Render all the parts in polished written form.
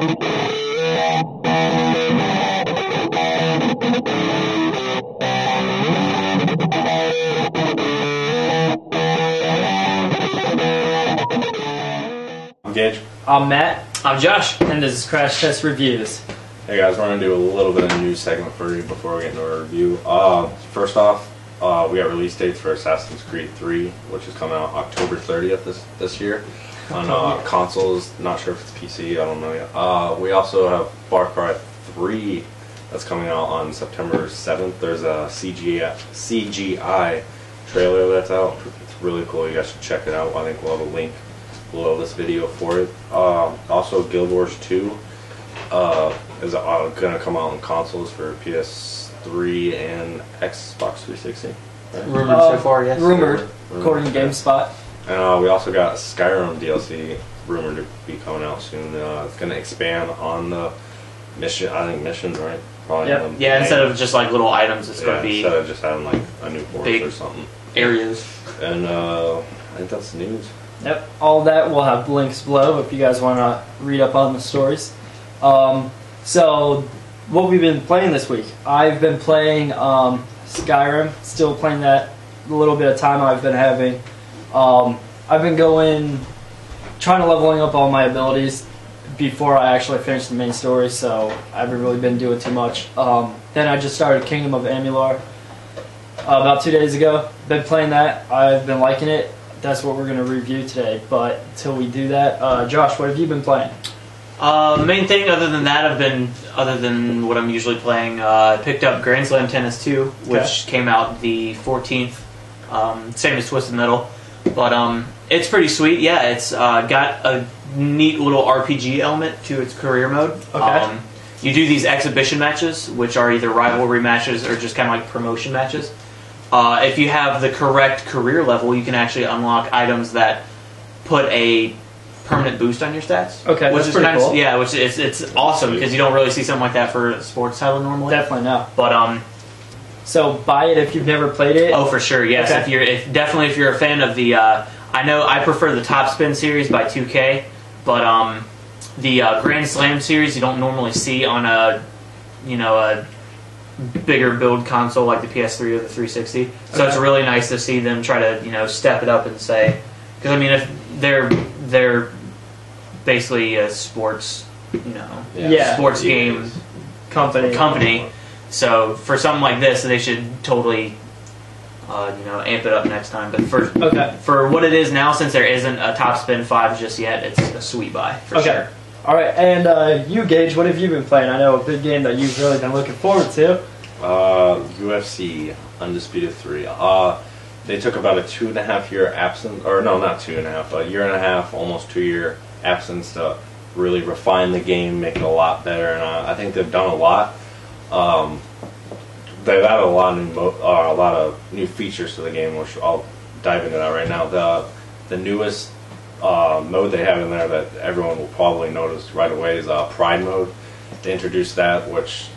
I'm Gage. I'm Matt. I'm Josh. And this is Crash Test Reviews. Hey guys, we're going to do a little bit of a news segment for you before we get into our review. First off, we got release dates for Assassin's Creed 3, which is coming out October 30th this year on consoles. Not sure if it's PC, I don't know yet. We also have Far Cry 3 that's coming out on September 7th. There's a CGI trailer that's out. It's really cool. You guys should check it out. I think we'll have a link below this video for it. Also, Guild Wars 2 is going to come out on consoles for PS3 and Xbox 360. Right? Rumored so far, yes. Rumored, according to GameSpot. And we also got Skyrim DLC rumored to be coming out soon. It's going to expand on the mission. I think missions, right? Probably. Yep. Yeah, instead of just like little items, it's going to be instead of just having like a new forest or something. Areas. And I think that's the news. Yep, all that we'll have links below if you guys want to read up on the stories. So, what we've been playing this week. I've been playing Skyrim, still playing that little bit of time I've been having. I've been trying to leveling up all my abilities before I actually finish the main story, so I haven't really been doing too much. Then I just started Kingdom of Amalur about 2 days ago. Been playing that. I've been liking it. That's what we're going to review today. But until we do that, Josh, what have you been playing? The main thing, other than what I'm usually playing, I picked up Grand Slam Tennis 2, which came out the 14th, same as Twisted Metal. But it's pretty sweet. Yeah, it's got a neat little RPG element to its career mode. Okay. You do these exhibition matches, which are either rivalry matches or just kind of like promotion matches. If you have the correct career level, you can actually unlock items that put a permanent boost on your stats. Okay, which that's is pretty kind of, cool. yeah, which it's awesome because you don't really see something like that for a sports title normally. Definitely not. But so buy it if you've never played it. Oh, for sure, yes. Okay. If you're a fan of the, I know I prefer the Top Spin series by 2K, but the Grand Slam series you don't normally see on a bigger build console like the PS3 or the 360. So it's really nice to see them try to step it up and say, because I mean if they're basically a sports sports game company. So for something like this, they should totally amp it up next time. But for what it is now, since there isn't a Top Spin 5 just yet, it's a sweet buy for sure. All right, and you, Gage, what have you been playing? I know a big game that you've really been looking forward to. UFC Undisputed 3. They took about a 2.5 year absence, or no, not 2.5, a year and a half, almost 2 year absence to really refine the game, make it a lot better, and I think they've done a lot. They've added a lot of new features to the game, which I'll dive into that right now. The newest mode they have in there that everyone will probably notice right away is Pride mode. They introduced that, which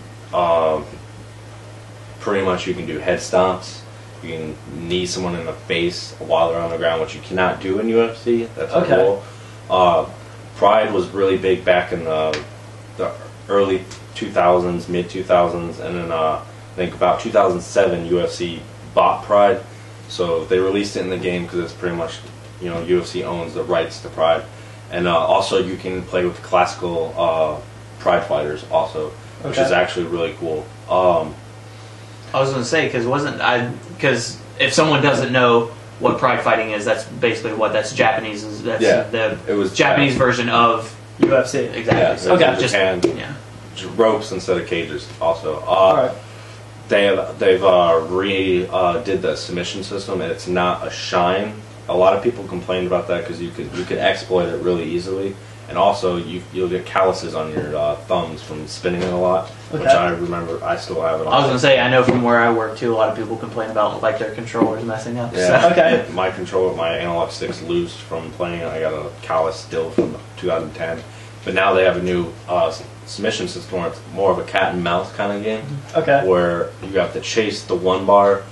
pretty much you can do head stomps. You can knee someone in the face while they're on the ground, which you cannot do in UFC. That's cool. Pride was really big back in the early 2000s, mid 2000s, and then I think about 2007 UFC bought Pride, so they released it in the game because it's pretty much UFC owns the rights to Pride, and also you can play with classical Pride fighters also, which is actually really cool. I was going to say because if someone doesn't know what Pride fighting is, that's basically that's Japanese. It was Japanese version of UFC. Exactly. Yeah, just ropes instead of cages. Also, they've redid the submission system, and it's not a shine. A lot of people complained about that because you could exploit it really easily, and also you'll get calluses on your thumbs from spinning it a lot, which I remember I still have it on. I was going to say, I know from where I work too, a lot of people complain about like their controllers messing up. Yeah. So. My controller, my analog stick's loose from playing. I got a callus still from 2010, but now they have a new submission system where it's more of a cat and mouse kind of game. Where you have to chase the one bar.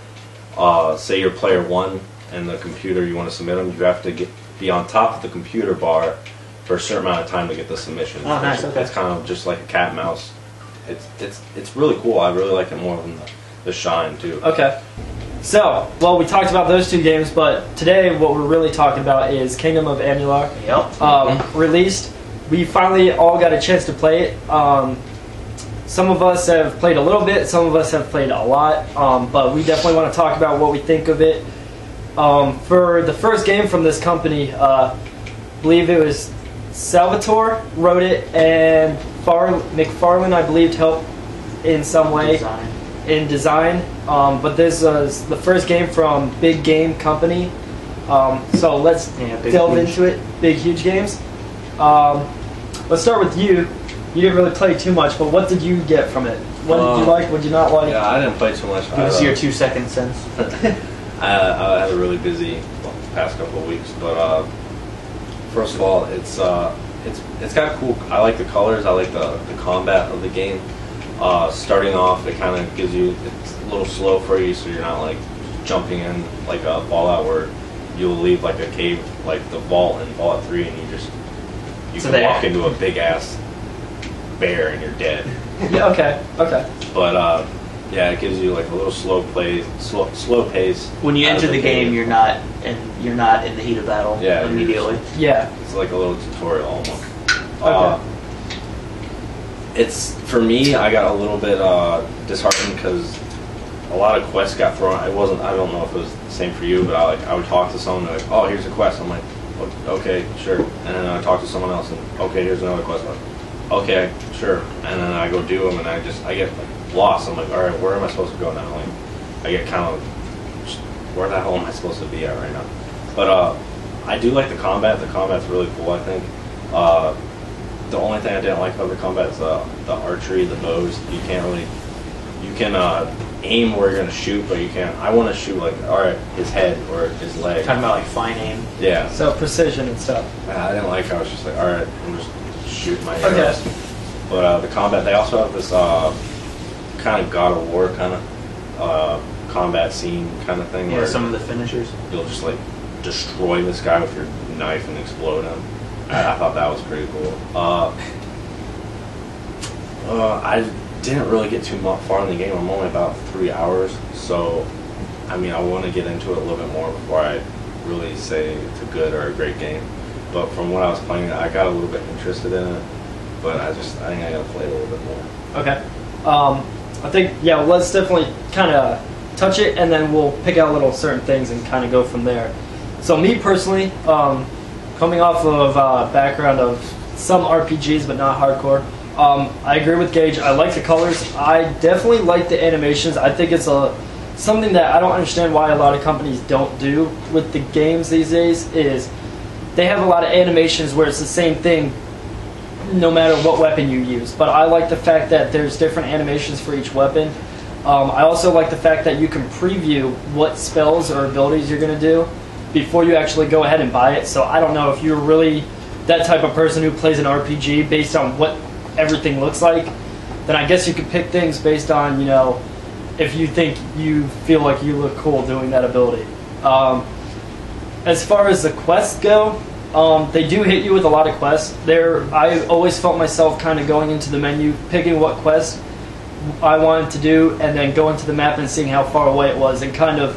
Say you're player one and the computer you want to submit them, you have to be on top of the computer bar for a certain amount of time to get the submission. Oh, nice. Okay. It's kind of just like a cat and mouse. It's really cool. I really like it more than the Shine too. Okay. So, well, we talked about those two games, but today what we're really talking about is Kingdom of Amalur. Yep. Released. We finally all got a chance to play it. Some of us have played a little bit, some of us have played a lot, but we definitely want to talk about what we think of it. For the first game from this company, I believe it was Salvatore wrote it, and McFarlane, I believe, helped in some way in design. But this was the first game from Big Game Company. So let's delve into it. Big, huge games. Let's start with you. You didn't really play too much, but what did you get from it? What did you like? What did you not like? Yeah, I didn't play too much. Give us your 2-second sense. I had a really busy past couple of weeks, but first of all, it's got cool. I like the colors. I like the combat of the game. Starting off, it kind of gives you, it's a little slow for you, so you're not like jumping in like a Fallout where you'll leave like a cave, like the vault in Fallout 3, and you can walk into a big ass bear and you're dead. Yeah. Okay. But yeah, it gives you like a little slow pace. When you enter the game, you're not in the heat of battle immediately. Yeah. It's like a little tutorial almost. Okay. It's, for me, I got a little bit disheartened because a lot of quests got thrown. I don't know if it was the same for you, but I would talk to someone and like, oh, here's a quest. I'm like, okay, sure. And then I talk to someone else and, okay, here's another quest. I'm like, okay, sure. And then I go do them and I get like lost. I'm like, all right, where am I supposed to go now? Like, I get kind of, where the hell am I supposed to be at right now? But I do like the combat. The combat's really cool, I think. The only thing I didn't like about the combat is the archery, the bows. You can't really, you can aim where you're going to shoot, but you can't. I want to shoot like, all right, his head or his leg. Talking about like fine aim. Yeah. So precision and stuff. I didn't like how it's just like, all right, I'm just shooting my arrows. Okay. But the combat, they also have this kind of God of War kind of combat scene kind of thing. Yeah, where some of the finishers. You'll just like destroy this guy with your knife and explode him. I thought that was pretty cool. I didn't really get too far in the game. I'm only about 3 hours, so I mean, I want to get into it a little bit more before I really say it's a good or a great game. But from what I was playing, I got a little bit interested in it. But I think I got to play it a little bit more. Okay. I think, yeah, let's definitely kind of touch it, and then we'll pick out little certain things and kind of go from there. So me personally, coming off of a background of some RPGs but not hardcore, I agree with Gage. I like the colors. I definitely like the animations. I think it's something that I don't understand why a lot of companies don't do with the games these days is they have a lot of animations where it's the same thing no matter what weapon you use. But I like the fact that there's different animations for each weapon. I also like the fact that you can preview what spells or abilities you're going to do before you actually go ahead and buy it. So I don't know if you're really that type of person who plays an RPG based on what everything looks like, then I guess you could pick things based on, if you think you feel like you look cool doing that ability. As far as the quests go, they do hit you with a lot of quests. I always felt myself kind of going into the menu, picking what quest I wanted to do, and then going to the map and seeing how far away it was, and kind of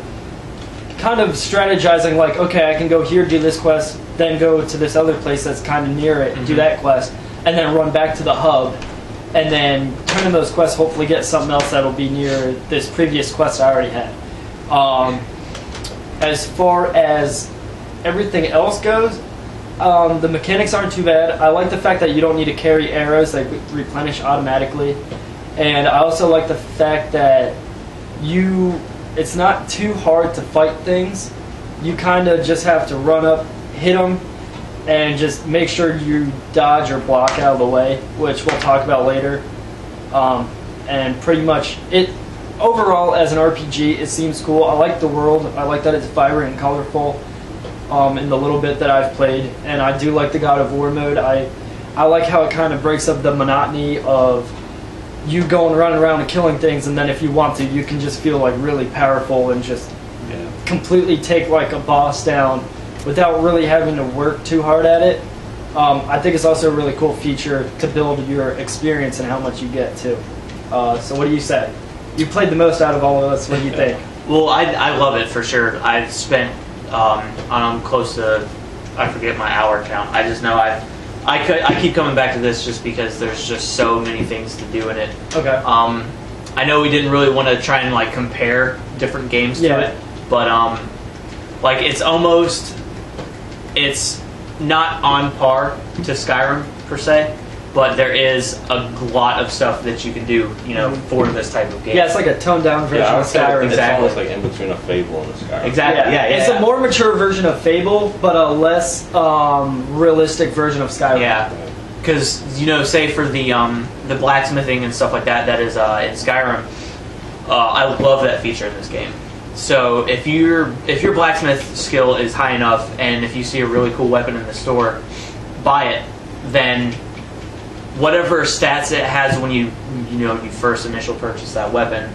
strategizing like, okay, I can go here, do this quest, then go to this other place that's kind of near it and do that quest, and then run back to the hub, and then turn in those quests, hopefully get something else that'll be near this previous quest I already had. As far as everything else goes, the mechanics aren't too bad. I like the fact that you don't need to carry arrows, they replenish automatically. And I also like the fact that it's not too hard to fight things. You kind of just have to run up, hit them, and just make sure you dodge or block out of the way, which we'll talk about later. And pretty much, overall as an RPG, it seems cool. I like the world. I like that it's vibrant and colorful in the little bit that I've played. And I do like the God of War mode. I like how it kind of breaks up the monotony of you going running around and killing things, and then if you want to, you can just feel like really powerful and just completely take like a boss down without really having to work too hard at it. I think it's also a really cool feature to build your experience and how much you get too. So what do you say? You played the most out of all of us. What do you think? Well, I love it for sure. I've spent I'm close to, I forget my hour count. I just know I keep coming back to this just because there's just so many things to do in it. Okay. I know we didn't really want to try and like compare different games to it, but like it's not on par to Skyrim per se, but there is a lot of stuff that you can do, you know, for this type of game. Yeah, it's like a toned down version of Skyrim. It's Exactly. almost like in between a Fable and a Skyrim. Exactly. Yeah. It's a more mature version of Fable, but a less realistic version of Skyrim. Yeah. Because, you know, say for the blacksmithing and stuff like that is in Skyrim, I love that feature in this game. So if your blacksmith skill is high enough, and if you see a really cool weapon in the store, buy it. Then whatever stats it has when you first initial purchase that weapon,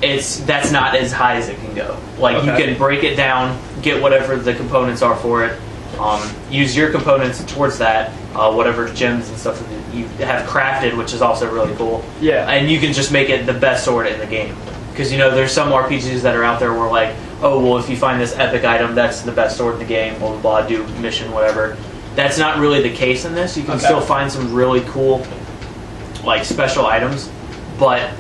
that's not as high as it can go. Like you can break it down, get whatever the components are for it, use your components towards that, whatever gems and stuff that you have crafted, which is also really cool. Yeah. And you can just make it the best sword in the game. Because, you know, there's some RPGs that are out there where like, oh, well, if you find this epic item, that's the best sword in the game, blah, blah, blah, do mission, whatever. That's not really the case in this. You can still find some really cool, like, special items, but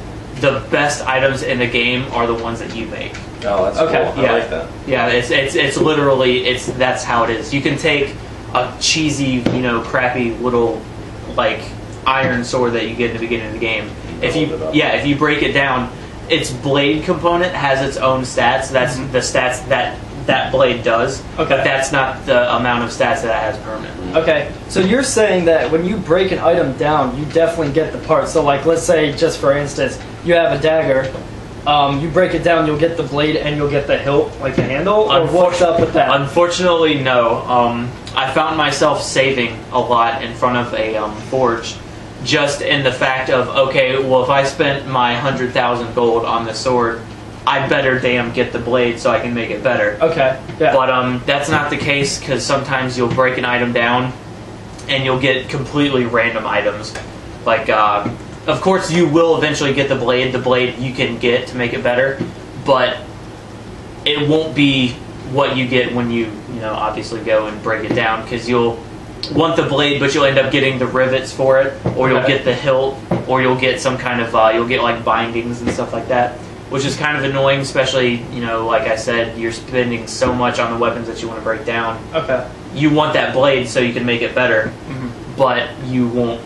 the best items in the game are the ones that you make. Oh, that's cool. I like that. Yeah, it's literally, that's how it is. You can take a cheesy, you know, crappy little, like, iron sword that you get in the beginning of the game. If you break it down, its blade component has its own stats. That's the stats that blade does. Okay. But that's not the amount of stats that it has permanently. Okay, so you're saying that when you break an item down, you definitely get the part. So, like, let's say, just for instance, you have a dagger. You break it down, you'll get the blade and you'll get the hilt, like the handle? Or what's up with that? Unfortunately, no. I found myself saving a lot in front of a forge. Just in the fact of, okay, well, if I spent my 100,000 gold on the sword, I better damn get the blade so I can make it better. Okay, yeah. But that's not the case, because sometimes you'll break an item down and you'll get completely random items. Like, of course, you will eventually get the blade you can get to make it better, but it won't be what you get when you obviously go and break it down, because you'll want the blade, but you'll end up getting the rivets for it, or you'll get the hilt, or you'll get some kind of you'll get like bindings and stuff like that, which is kind of annoying, especially, like I said, you're spending so much on the weapons that you want to break down. Okay. You want that blade so you can make it better, but you won't,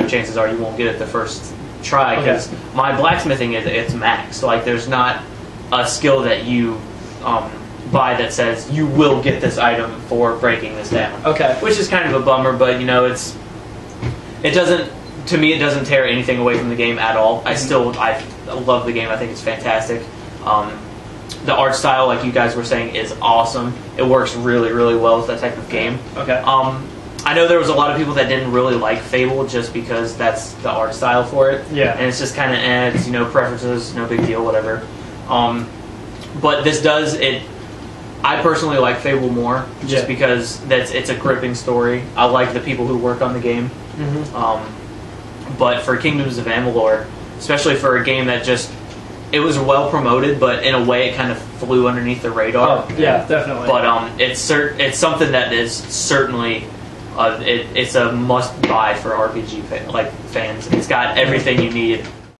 chances are you won't get it the first try, because my blacksmithing it's max. Like, there's not a skill that you buy that says you will get this item for breaking this down. Okay. Which is kind of a bummer, but it doesn't tear anything away from the game at all. I love the game. I think it's fantastic. The art style, like you guys were saying, is awesome. It works really, really well with that type of game. Okay. I know there was a lot of people that didn't really like Fable just because that's the art style for it. Yeah. And it's just kind of, it's, preferences, no big deal, whatever. But this does it. I personally like Fable more, just because it's a gripping story. I like the people who work on the game. But for Kingdoms of Amalur, especially for a game that it was well promoted, but in a way it kind of flew underneath the radar. Oh, yeah, definitely. But it's something that is certainly it's a must buy for RPG fans. It's got everything you need.